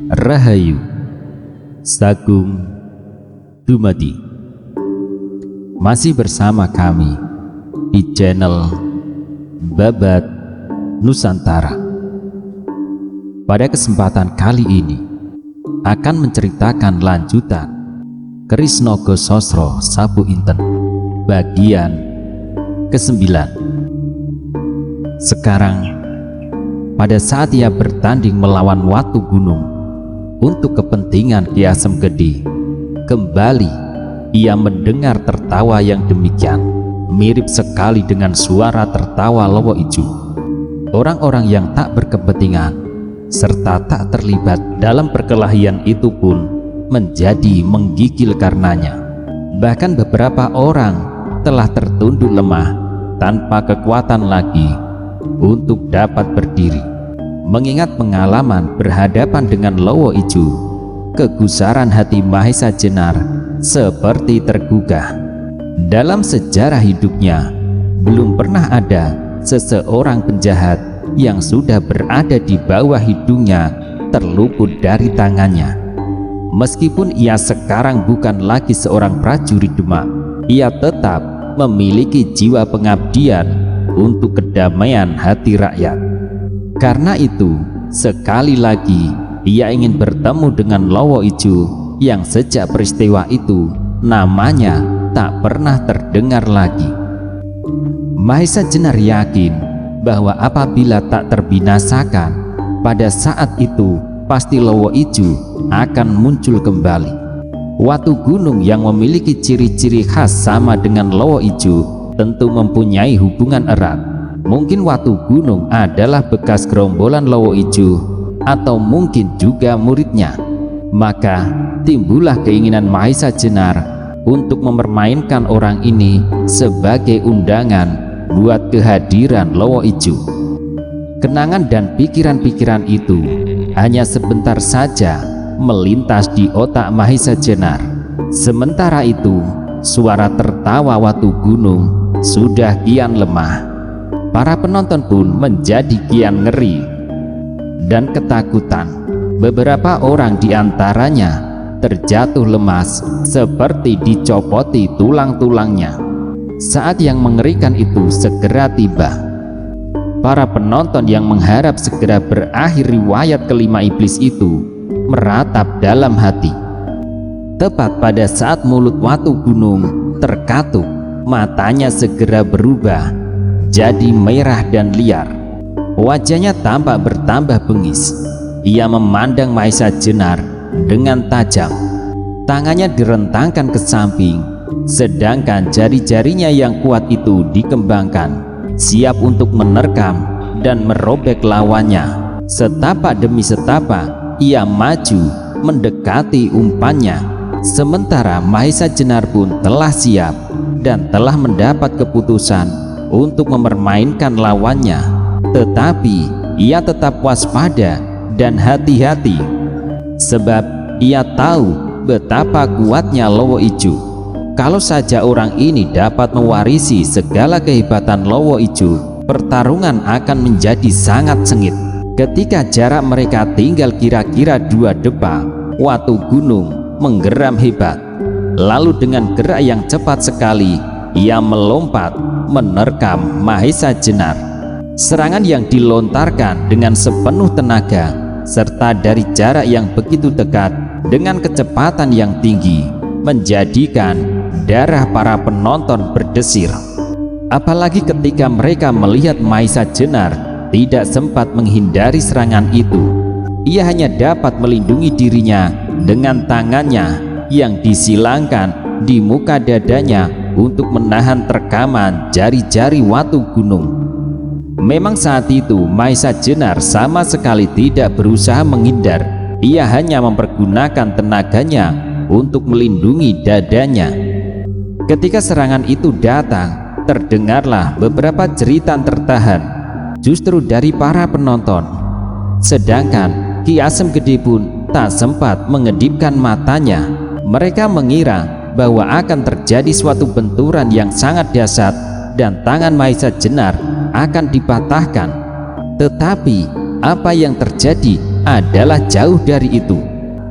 Rahayu Sagung Dumadi. Masih bersama kami di channel Babat Nusantara. Pada kesempatan kali ini akan menceritakan lanjutan Krisnogo Sosro Sabu Inten bagian ke-9. Sekarang, pada saat ia bertanding melawan Watu Gunung untuk kepentingan Ki Asem Gede, kembali ia mendengar tertawa yang demikian, mirip sekali dengan suara tertawa Lowo Ijo. Orang-orang yang tak berkepentingan serta tak terlibat dalam perkelahian itu pun menjadi menggigil karenanya. Bahkan beberapa orang telah tertunduk lemah tanpa kekuatan lagi untuk dapat berdiri. Mengingat pengalaman berhadapan dengan Lowo Ijo, kegusaran hati Mahesa Jenar seperti tergugah. Dalam sejarah hidupnya, belum pernah ada seseorang penjahat yang sudah berada di bawah hidungnya terluput dari tangannya. Meskipun ia sekarang bukan lagi seorang prajurit Demak, ia tetap memiliki jiwa pengabdian untuk kedamaian hati rakyat. Karena itu, sekali lagi ia ingin bertemu dengan Lowo Ijo yang sejak peristiwa itu namanya tak pernah terdengar lagi. Mahesa Jenar yakin bahwa apabila tak terbinasakan, pada saat itu pasti Lowo Ijo akan muncul kembali. Watu Gunung yang memiliki ciri-ciri khas sama dengan Lowo Ijo tentu mempunyai hubungan erat. Mungkin Watu Gunung adalah bekas gerombolan Lowo Ijo atau mungkin juga muridnya. Maka timbullah keinginan Mahesa Jenar untuk mempermainkan orang ini sebagai undangan buat kehadiran Lowo Ijo. Kenangan dan pikiran-pikiran itu hanya sebentar saja melintas di otak Mahesa Jenar. Sementara itu, suara tertawa Watu Gunung sudah kian lemah. Para penonton pun menjadi kian ngeri dan ketakutan. Beberapa orang diantaranya terjatuh lemas seperti dicopoti tulang-tulangnya. Saat yang mengerikan itu segera tiba. Para penonton yang mengharap segera berakhir riwayat kelima iblis itu meratap dalam hati. Tepat pada saat mulut Watu Gunung terkatup, matanya segera berubah jadi merah dan liar. Wajahnya tampak bertambah bengis. Ia memandang Mahesa Jenar dengan tajam. Tangannya direntangkan ke samping, sedangkan jari-jarinya yang kuat itu dikembangkan, siap untuk menerkam dan merobek lawannya. Setapak demi setapak ia maju mendekati umpannya. Sementara Mahesa Jenar pun telah siap dan telah mendapat keputusan untuk mempermainkan lawannya. Tetapi ia tetap waspada dan hati-hati, sebab ia tahu betapa kuatnya Lowo Ijo. Kalau saja orang ini dapat mewarisi segala kehebatan Lowo Ijo, pertarungan akan menjadi sangat sengit. Ketika jarak mereka tinggal kira-kira 2 depa, Watu Gunung menggeram hebat. Lalu dengan gerak yang cepat sekali, ia melompat menerkam Mahesa Jenar. Serangan yang dilontarkan dengan sepenuh tenaga serta dari jarak yang begitu dekat dengan kecepatan yang tinggi menjadikan darah para penonton berdesir. Apalagi ketika mereka melihat Mahesa Jenar tidak sempat menghindari serangan itu. Ia hanya dapat melindungi dirinya dengan tangannya yang disilangkan di muka dadanya untuk menahan terkaman jari-jari Watu Gunung. Memang saat itu Mahesa Jenar sama sekali tidak berusaha menghindar. Ia hanya mempergunakan tenaganya untuk melindungi dadanya. Ketika serangan itu datang, terdengarlah beberapa jeritan tertahan justru dari para penonton. Sedangkan Ki Asem Gede pun tak sempat mengedipkan matanya. Mereka mengira bahwa akan terjadi suatu benturan yang sangat dahsyat dan tangan Mahesa Jenar akan dipatahkan. Tetapi apa yang terjadi adalah jauh dari itu.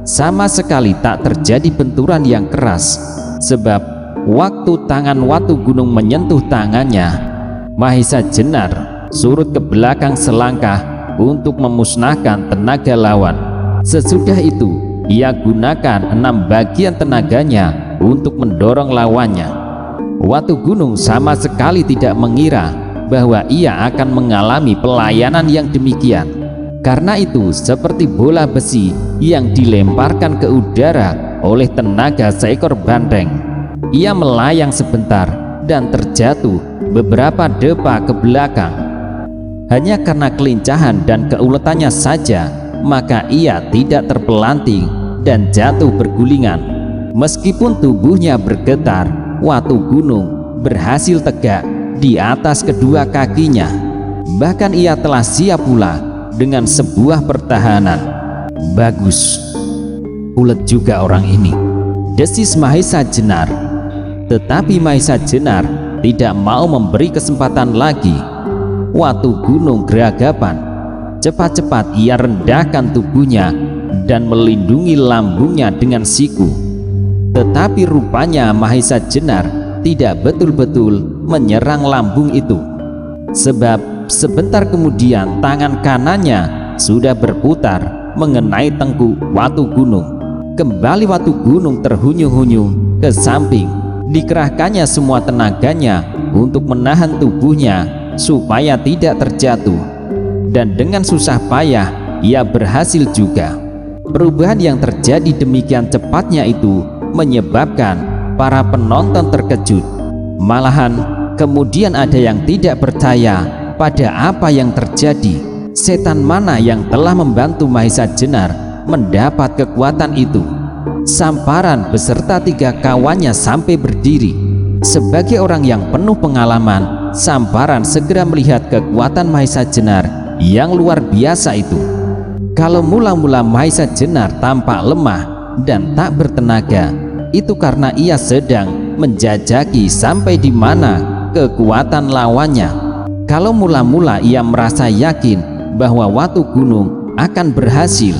Sama sekali tak terjadi benturan yang keras, sebab waktu tangan Watu Gunung menyentuh tangannya, Mahesa Jenar surut ke belakang selangkah untuk memusnahkan tenaga lawan. Sesudah itu ia gunakan 6 bagian tenaganya untuk mendorong lawannya. Watu Gunung sama sekali tidak mengira bahwa ia akan mengalami pelayanan yang demikian. Karena itu, seperti bola besi yang dilemparkan ke udara oleh tenaga seekor banteng, ia melayang sebentar dan terjatuh beberapa depa ke belakang. Hanya karena kelincahan dan keuletannya saja, maka ia tidak terpelanting dan jatuh bergulingan. Meskipun tubuhnya bergetar, Watu Gunung berhasil tegak di atas kedua kakinya. Bahkan ia telah siap pula dengan sebuah pertahanan. Bagus, ulet juga orang ini, desis Mahesa Jenar. Tetapi Mahesa Jenar tidak mau memberi kesempatan lagi. Watu Gunung geragapan. Cepat-cepat ia rendahkan tubuhnya dan melindungi lambungnya dengan siku. Tetapi rupanya Mahesa Jenar tidak betul-betul menyerang lambung itu, sebab sebentar kemudian tangan kanannya sudah berputar mengenai tengkuk Watu Gunung. Kembali Watu Gunung terhuyung-huyung ke samping. Dikerahkannya semua tenaganya untuk menahan tubuhnya supaya tidak terjatuh, dan dengan susah payah ia berhasil juga. Perubahan yang terjadi demikian cepatnya itu menyebabkan para penonton terkejut. Malahan kemudian ada yang tidak percaya pada apa yang terjadi. Setan mana yang telah membantu Mahesa Jenar mendapat kekuatan itu? Samparan beserta 3 kawannya sampai berdiri. Sebagai orang yang penuh pengalaman, Samparan segera melihat kekuatan Mahesa Jenar yang luar biasa itu. Kalau mula-mula Mahesa Jenar tampak lemah dan tak bertenaga, itu karena ia sedang menjajaki sampai di mana kekuatan lawannya. Kalau mula-mula ia merasa yakin bahwa Watu Gunung akan berhasil,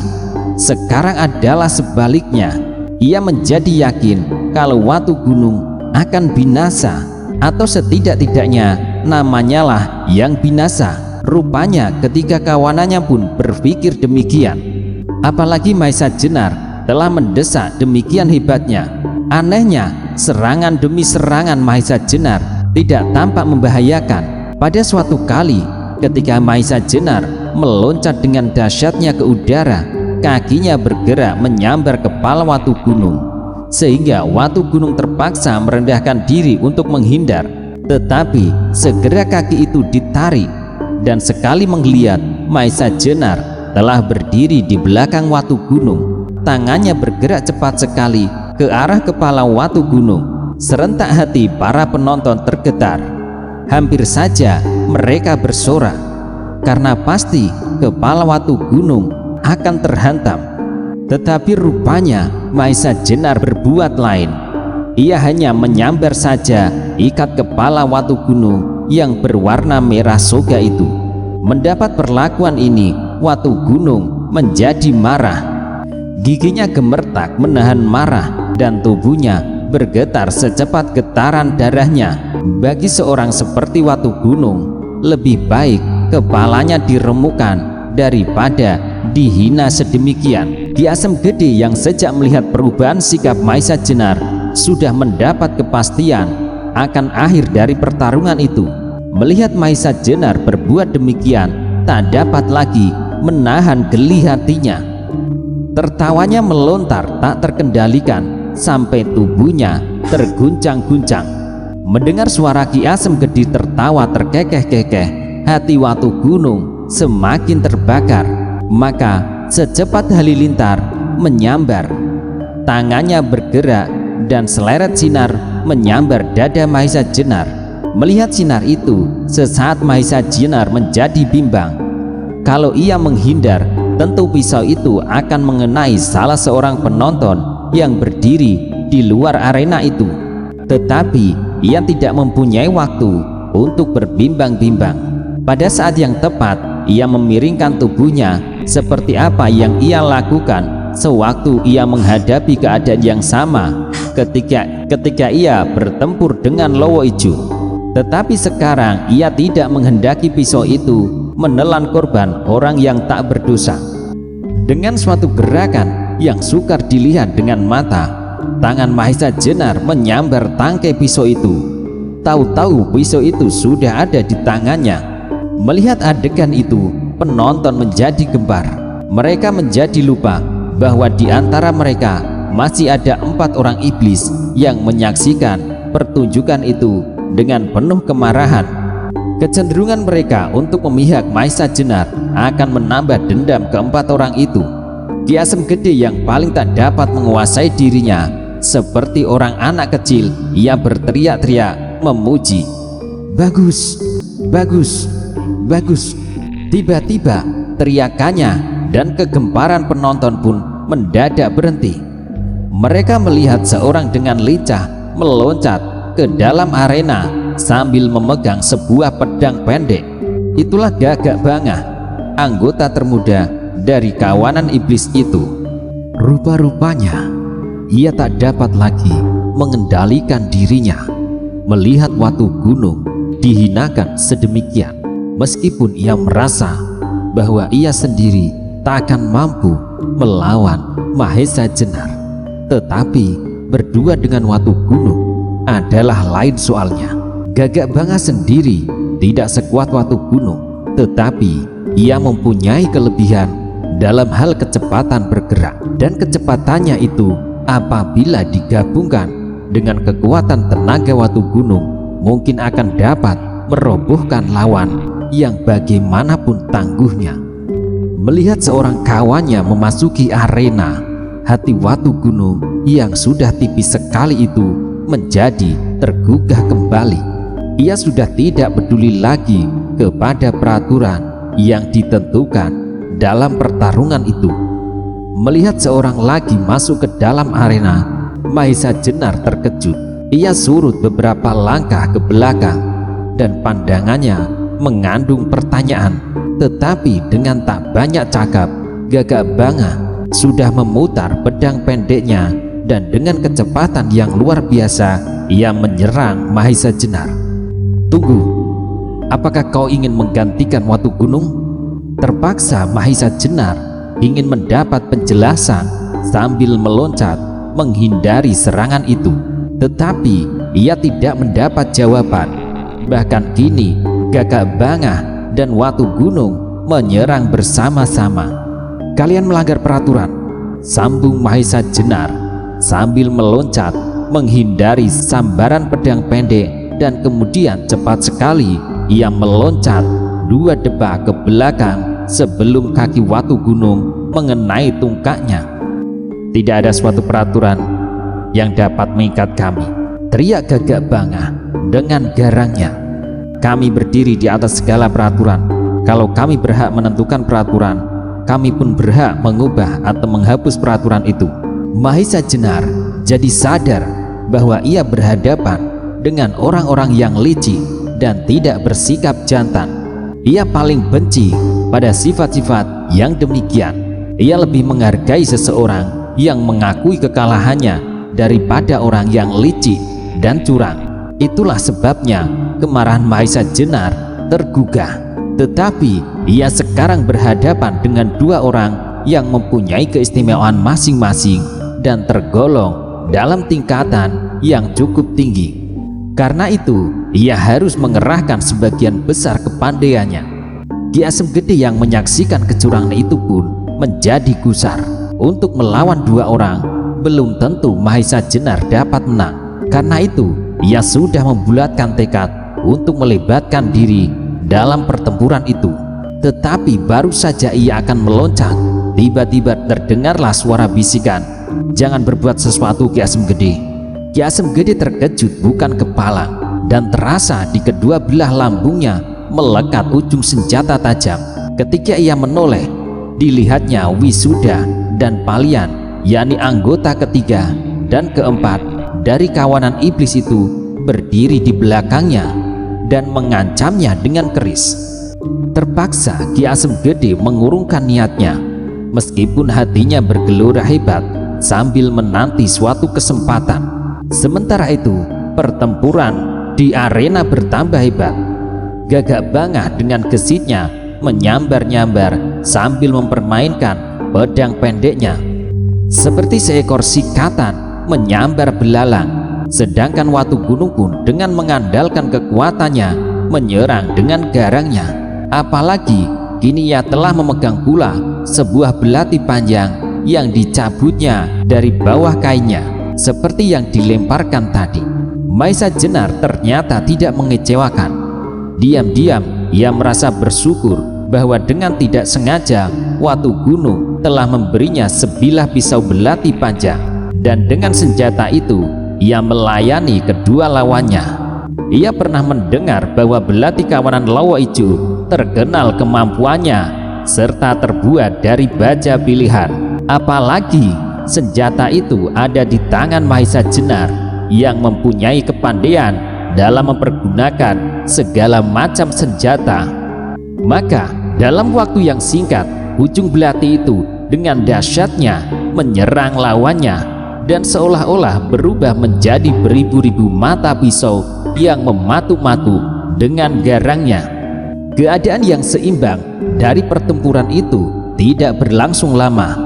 sekarang adalah sebaliknya. Ia menjadi yakin kalau Watu Gunung akan binasa, atau setidak-tidaknya namanya lah yang binasa. Rupanya ketika kawanannya pun berpikir demikian. Apalagi Mahesa Jenar telah mendesak demikian hebatnya. Anehnya, serangan demi serangan Mahesa Jenar tidak tampak membahayakan. Pada suatu kali ketika Mahesa Jenar meloncat dengan dahsyatnya ke udara, kakinya bergerak menyambar kepala Watu Gunung, sehingga Watu Gunung terpaksa merendahkan diri untuk menghindar. Tetapi segera kaki itu ditarik, dan sekali menggeliat, Mahesa Jenar telah berdiri di belakang Watu Gunung. Tangannya bergerak cepat sekali ke arah kepala Watu Gunung. Serentak hati para penonton tergetar. Hampir saja mereka bersorak, karena pasti kepala Watu Gunung akan terhantam. Tetapi rupanya Mahesa Jenar berbuat lain. Ia hanya menyambar saja ikat kepala Watu Gunung yang berwarna merah soga itu. Mendapat perlakuan ini, Watu Gunung menjadi marah. Giginya gemertak menahan marah, dan tubuhnya bergetar secepat getaran darahnya. Bagi seorang seperti Watu Gunung, lebih baik kepalanya diremukan daripada dihina sedemikian. Ki Asem Gede yang sejak melihat perubahan sikap Mahesa Jenar sudah mendapat kepastian akan akhir dari pertarungan itu. Melihat Mahesa Jenar berbuat demikian, tak dapat lagi menahan geli hatinya. Tertawanya melontar tak terkendalikan sampai tubuhnya terguncang-guncang. Mendengar suara Ki Asem Gede tertawa terkekeh-kekeh, hati Watu Gunung semakin terbakar. Maka secepat halilintar menyambar, tangannya bergerak dan seleret sinar menyambar dada Mahesa Jenar. Melihat sinar itu, sesaat Mahesa Jenar menjadi bimbang. Kalau ia menghindar, tentu pisau itu akan mengenai salah seorang penonton yang berdiri di luar arena itu. Tetapi ia tidak mempunyai waktu untuk berbimbang-bimbang. Pada saat yang tepat, ia memiringkan tubuhnya seperti apa yang ia lakukan sewaktu ia menghadapi keadaan yang sama ketika ia bertempur dengan Lowo Ijo. Tetapi sekarang ia tidak menghendaki pisau itu menelan korban orang yang tak berdosa. Dengan suatu gerakan yang sukar dilihat dengan mata, tangan Mahesa Jenar menyambar tangkai pisau itu. Tahu-tahu pisau itu sudah ada di tangannya. Melihat adegan itu, penonton menjadi gempar. Mereka menjadi lupa bahwa di antara mereka masih ada 4 orang iblis yang menyaksikan pertunjukan itu dengan penuh kemarahan. Kecenderungan mereka untuk memihak Mahesa Jenar akan menambah dendam ke-4 orang itu. Ki Asem Gede yang paling tak dapat menguasai dirinya, seperti orang anak kecil, ia berteriak-teriak memuji. Bagus, bagus, bagus. Tiba-tiba teriakannya dan kegemparan penonton pun mendadak berhenti. Mereka melihat seorang dengan lincah meloncat ke dalam arena sambil memegang sebuah pedang pendek. Itulah Gagak Bangah, anggota termuda dari kawanan iblis itu. Rupa-rupanya ia tak dapat lagi mengendalikan dirinya melihat Watu Gunung dihinakan sedemikian. Meskipun ia merasa bahwa ia sendiri tak akan mampu melawan Mahesa Jenar, tetapi berdua dengan Watu Gunung adalah lain soalnya. Gagak Bangah sendiri tidak sekuat Watu Gunung, tetapi ia mempunyai kelebihan dalam hal kecepatan bergerak, dan kecepatannya itu apabila digabungkan dengan kekuatan tenaga Watu Gunung mungkin akan dapat merobohkan lawan yang bagaimanapun tangguhnya. Melihat seorang kawannya memasuki arena, hati Watu Gunung yang sudah tipis sekali itu menjadi tergugah kembali. Ia sudah tidak peduli lagi kepada peraturan yang ditentukan dalam pertarungan itu. Melihat seorang lagi masuk ke dalam arena, Mahesa Jenar terkejut. Ia surut beberapa langkah ke belakang dan pandangannya mengandung pertanyaan. Tetapi dengan tak banyak cakap, Gagak Bangah sudah memutar pedang pendeknya dan dengan kecepatan yang luar biasa ia menyerang Mahesa Jenar. Tunggu, apakah kau ingin menggantikan Watu Gunung? Terpaksa Mahesa Jenar ingin mendapat penjelasan sambil meloncat menghindari serangan itu. Tetapi ia tidak mendapat jawaban. Bahkan kini Gagak Bangah dan Watu Gunung menyerang bersama-sama. Kalian melanggar peraturan, sambung Mahesa Jenar sambil meloncat menghindari sambaran pedang pendek, dan kemudian cepat sekali ia meloncat 2 debak ke belakang sebelum kaki Watu Gunung mengenai tungkaknya. Tidak ada suatu peraturan yang dapat mengikat kami, teriak Gagak Bangah dengan garangnya. Kami berdiri di atas segala peraturan. Kalau kami berhak menentukan peraturan, kami pun berhak mengubah atau menghapus peraturan itu. Mahesa Jenar jadi sadar bahwa ia berhadapan dengan orang-orang yang licik dan tidak bersikap jantan. Ia paling benci pada sifat-sifat yang demikian. Ia lebih menghargai seseorang yang mengakui kekalahannya daripada orang yang licik dan curang. Itulah sebabnya kemarahan Mahesa Jenar tergugah. Tetapi ia sekarang berhadapan dengan 2 orang yang mempunyai keistimewaan masing-masing dan tergolong dalam tingkatan yang cukup tinggi. Karena itu ia harus mengerahkan sebagian besar kepandaiannya. Ki Asem Gede yang menyaksikan kecurangan itu pun menjadi gusar. Untuk melawan 2 orang belum tentu Mahesa Jenar dapat menang. Karena itu ia sudah membulatkan tekad untuk melibatkan diri dalam pertempuran itu. Tetapi baru saja ia akan meloncat, tiba-tiba terdengarlah suara bisikan, "Jangan berbuat sesuatu, Ki Asem Gede." Ki Asem Gede terkejut bukan kepala, dan terasa di kedua belah lambungnya melekat ujung senjata tajam. Ketika ia menoleh, dilihatnya Wisuda dan Palian, yakni anggota ketiga dan keempat dari kawanan iblis itu, berdiri di belakangnya dan mengancamnya dengan keris. Terpaksa Ki Asem Gede mengurungkan niatnya, meskipun hatinya bergelora hebat sambil menanti suatu kesempatan. Sementara itu, pertempuran di arena bertambah hebat. Gagak Bangah dengan gesitnya menyambar-nyambar sambil mempermainkan pedang pendeknya. Seperti seekor sikatan menyambar belalang, sedangkan Watu Gunung pun dengan mengandalkan kekuatannya menyerang dengan garangnya. Apalagi kini ia telah memegang pula sebuah belati panjang yang dicabutnya dari bawah kainnya, seperti yang dilemparkan tadi. Maisa Jenar ternyata tidak mengecewakan. Diam-diam ia merasa bersyukur bahwa dengan tidak sengaja Watu Gunung telah memberinya sebilah pisau belati panjang, dan dengan senjata itu ia melayani kedua lawannya. Ia pernah mendengar bahwa belati kawanan Lawa Ijo terkenal kemampuannya serta terbuat dari baja pilihan. Apalagi senjata itu ada di tangan Maisa Jenar yang mempunyai kepandaian dalam mempergunakan segala macam senjata. Maka dalam waktu yang singkat, ujung belati itu dengan dahsyatnya menyerang lawannya, dan seolah-olah berubah menjadi beribu-ribu mata pisau yang mematu-matu dengan garangnya. Keadaan yang seimbang dari pertempuran itu tidak berlangsung lama,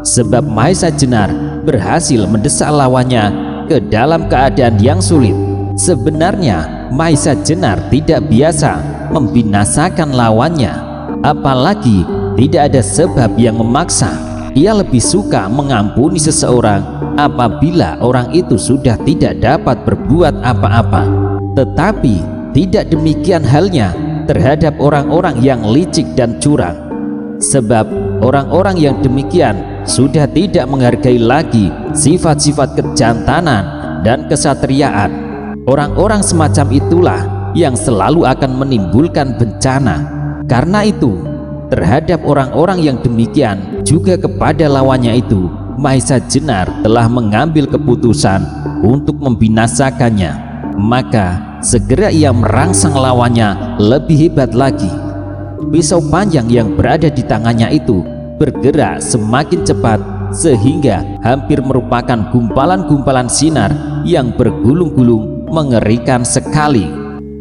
sebab Maisa Jenar berhasil mendesak lawannya ke dalam keadaan yang sulit. Sebenarnya Maisa Jenar tidak biasa membinasakan lawannya, apalagi tidak ada sebab yang memaksa. Ia lebih suka mengampuni seseorang apabila orang itu sudah tidak dapat berbuat apa-apa. Tetapi tidak demikian halnya terhadap orang-orang yang licik dan curang, sebab orang-orang yang demikian sudah tidak menghargai lagi sifat-sifat kejantanan dan kesatriaan. Orang-orang semacam itulah yang selalu akan menimbulkan bencana. Karena itu, terhadap orang-orang yang demikian, juga kepada lawannya itu, Maisa Jenar telah mengambil keputusan untuk membinasakannya. Maka segera ia merangsang lawannya lebih hebat lagi. Pisau panjang yang berada di tangannya itu bergerak semakin cepat sehingga hampir merupakan gumpalan-gumpalan sinar yang bergulung-gulung mengerikan sekali.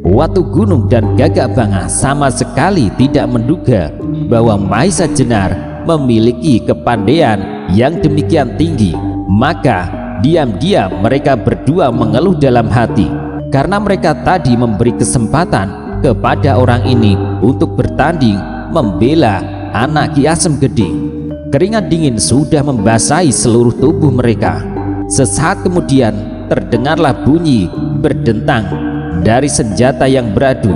Watu Gunung dan Gagak Bangah sama sekali tidak menduga bahwa Maisa Jenar memiliki kepandaian yang demikian tinggi. Maka diam-diam mereka berdua mengeluh dalam hati, karena mereka tadi memberi kesempatan kepada orang ini untuk bertanding membela anak Ki Asem Gede. Keringat dingin sudah membasahi seluruh tubuh mereka. Sesaat kemudian terdengarlah bunyi berdentang dari senjata yang beradu.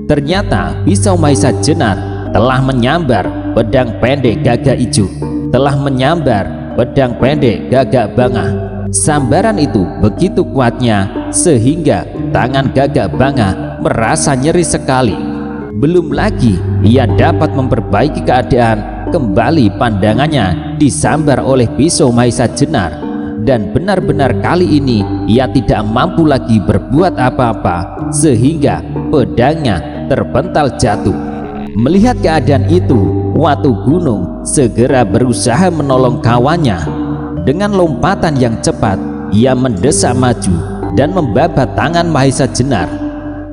Ternyata pisau Maisa Jenar telah menyambar pedang pendek Gagak Ijo, telah menyambar pedang pendek Gagak Bangah. Sambaran itu begitu kuatnya sehingga tangan Gagak Bangah merasa nyeri sekali. Belum lagi ia dapat memperbaiki keadaan, kembali pandangannya disambar oleh pisau Maisa Jenar, dan benar-benar kali ini ia tidak mampu lagi berbuat apa-apa sehingga pedangnya terpental jatuh. Melihat keadaan itu, Watu Gunung segera berusaha menolong kawannya. Dengan lompatan yang cepat, ia mendesak maju dan membabat tangan Maisa Jenar.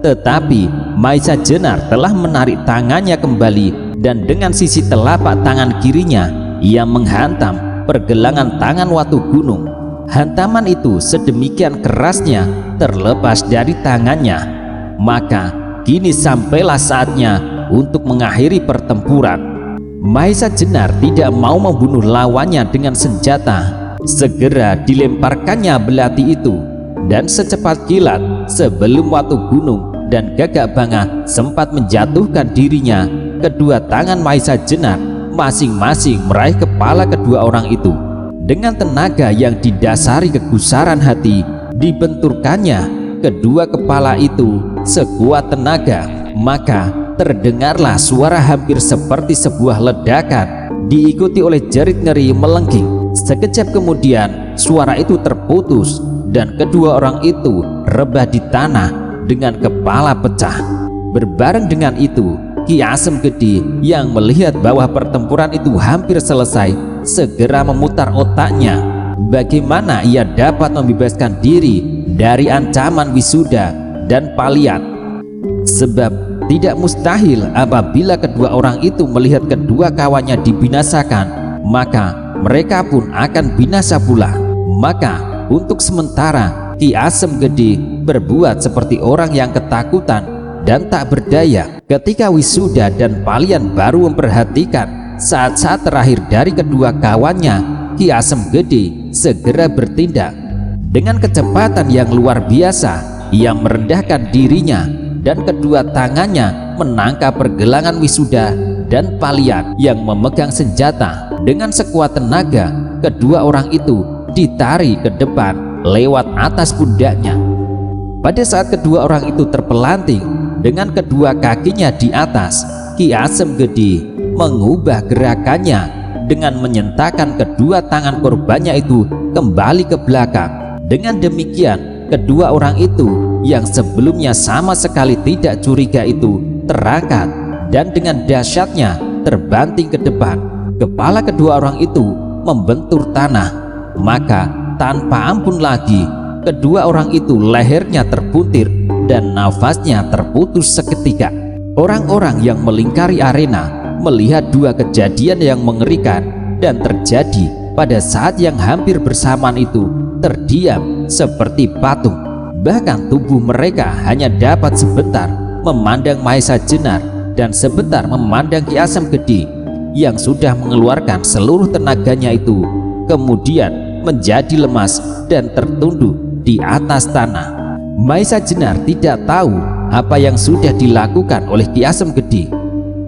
Tetapi Maisa Jenar telah menarik tangannya kembali, dan dengan sisi telapak tangan kirinya ia menghantam pergelangan tangan Watu Gunung. Hantaman itu sedemikian kerasnya terlepas dari tangannya. Maka kini sampailah saatnya untuk mengakhiri pertempuran. Maisa Jenar tidak mau membunuh lawannya dengan senjata. Segera dilemparkannya belati itu, dan secepat kilat sebelum Watu Gunung dan Gagak Bangah sempat menjatuhkan dirinya, kedua tangan Maisa Jenar masing-masing meraih kepala kedua orang itu. Dengan tenaga yang didasari kegusaran hati, dibenturkannya kedua kepala itu sekuat tenaga. Maka terdengarlah suara hampir seperti sebuah ledakan, diikuti oleh jerit ngeri melengking. Sekejap kemudian suara itu terputus dan kedua orang itu rebah di tanah dengan kepala pecah. Berbareng dengan itu, Ki Asem Gede yang melihat bahwa pertempuran itu hampir selesai segera memutar otaknya bagaimana ia dapat membebaskan diri dari ancaman Wisuda dan Palian. Sebab tidak mustahil apabila kedua orang itu melihat kedua kawannya dibinasakan, maka mereka pun akan binasa pula. Maka untuk sementara Ki Asem Gede berbuat seperti orang yang ketakutan dan tak berdaya. Ketika Wisuda dan Palian baru memperhatikan saat-saat terakhir dari kedua kawannya, Ki Asem Gede segera bertindak. Dengan kecepatan yang luar biasa, ia merendahkan dirinya dan kedua tangannya menangkap pergelangan Wisuda dan Palian yang memegang senjata. Dengan sekuat tenaga, kedua orang itu ditarik ke depan lewat atas pundaknya. Pada saat kedua orang itu terpelanting dengan kedua kakinya di atas, Ki Asem Gede mengubah gerakannya dengan menyentakkan kedua tangan korbannya itu kembali ke belakang. Dengan demikian, kedua orang itu yang sebelumnya sama sekali tidak curiga itu terangkat dan dengan dahsyatnya terbanting ke depan. Kepala kedua orang itu membentur tanah, maka tanpa ampun lagi kedua orang itu lehernya terpuntir dan nafasnya terputus seketika. Orang-orang yang melingkari arena melihat dua kejadian yang mengerikan dan terjadi pada saat yang hampir bersamaan itu terdiam seperti patung. Bahkan tubuh mereka hanya dapat sebentar memandang Mahesa Jenar dan sebentar memandang Ki Asem Gede yang sudah mengeluarkan seluruh tenaganya itu, kemudian menjadi lemas dan tertunduk di atas tanah. Mahesa Jenar tidak tahu apa yang sudah dilakukan oleh Ki Asem Gede.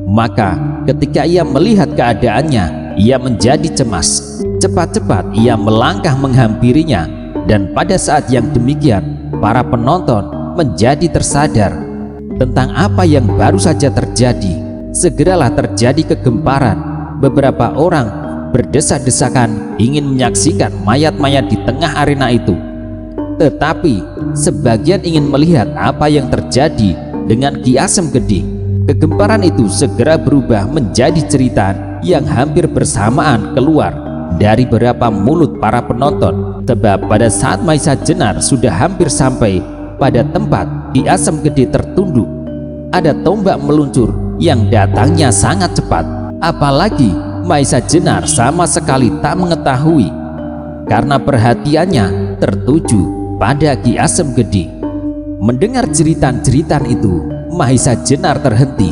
Maka ketika ia melihat keadaannya, ia menjadi cemas. Cepat-cepat ia melangkah menghampirinya, dan pada saat yang demikian para penonton menjadi tersadar tentang apa yang baru saja terjadi. Segeralah terjadi kegemparan. Beberapa orang berdesak-desakan ingin menyaksikan mayat-mayat di tengah arena itu, tetapi sebagian ingin melihat apa yang terjadi dengan Ki Asem Gede. Kegemparan itu segera berubah menjadi cerita yang hampir bersamaan keluar dari beberapa mulut para penonton. Sebab pada saat Mahesa Jenar sudah hampir sampai pada tempat Ki Asem Gede tertunduk, ada tombak meluncur yang datangnya sangat cepat. Apalagi Mahesa Jenar sama sekali tak mengetahui, karena perhatiannya tertuju pada Ki Asem Gede. Mendengar jeritan-jeritan itu, Mahesa Jenar terhenti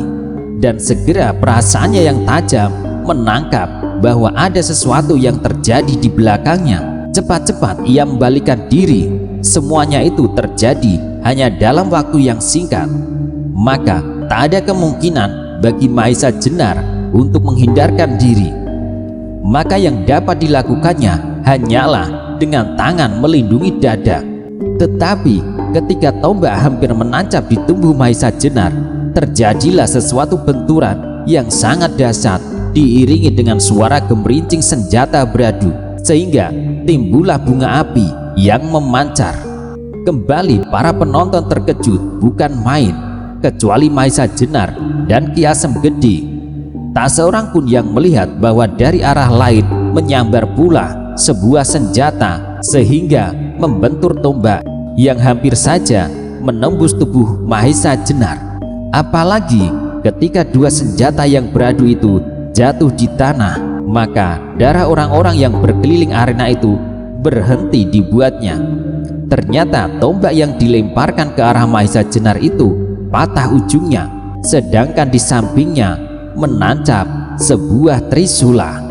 dan segera perasaannya yang tajam menangkap bahwa ada sesuatu yang terjadi di belakangnya. Cepat-cepat ia membalikkan diri. Semuanya itu terjadi hanya dalam waktu yang singkat. Maka tak ada kemungkinan bagi Mahesa Jenar untuk menghindarkan diri. Maka yang dapat dilakukannya hanyalah dengan tangan melindungi dada. Tetapi ketika tombak hampir menancap di tubuh Mahesa Jenar, terjadilah sesuatu benturan yang sangat dahsyat diiringi dengan suara gemerincing senjata beradu, sehingga timbullah bunga api yang memancar. Kembali para penonton terkejut bukan main, kecuali Mahesa Jenar dan Ki Asem Gede. Tak seorang pun yang melihat bahwa dari arah lain menyambar pula sebuah senjata sehingga membentur tombak yang hampir saja menembus tubuh Mahesa Jenar. Apalagi ketika dua senjata yang beradu itu jatuh di tanah, maka darah orang-orang yang berkeliling arena itu berhenti dibuatnya. Ternyata tombak yang dilemparkan ke arah Mahesa Jenar itu patah ujungnya, sedangkan di sampingnya menancap sebuah trisula.